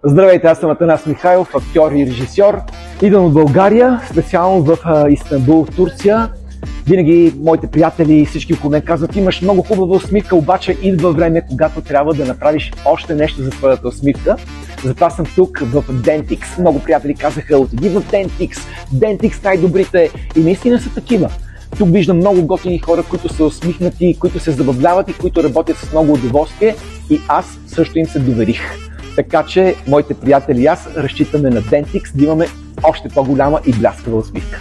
Здравейте, аз съм Атанас Михайлов, актьор и режисьор. Идвам от България, специално в Истанбул, Турция. Винаги моите приятели и всички около мен казват: имаш много хубава усмивка, обаче идва време, когато трябва да направиш още нещо за твоята усмивка. Затова съм тук в Dentix. Много приятели казаха: отиди в Dentix, Dentix най-добрите, и наистина са такива. Тук виждам много готини хора, които са усмихнати, които се забавляват и които работят с много удоволствие, и аз също им се доверих. Така че, моите приятели и аз разчитаме на Dentix да имаме още по-голяма и бляскава усмивка.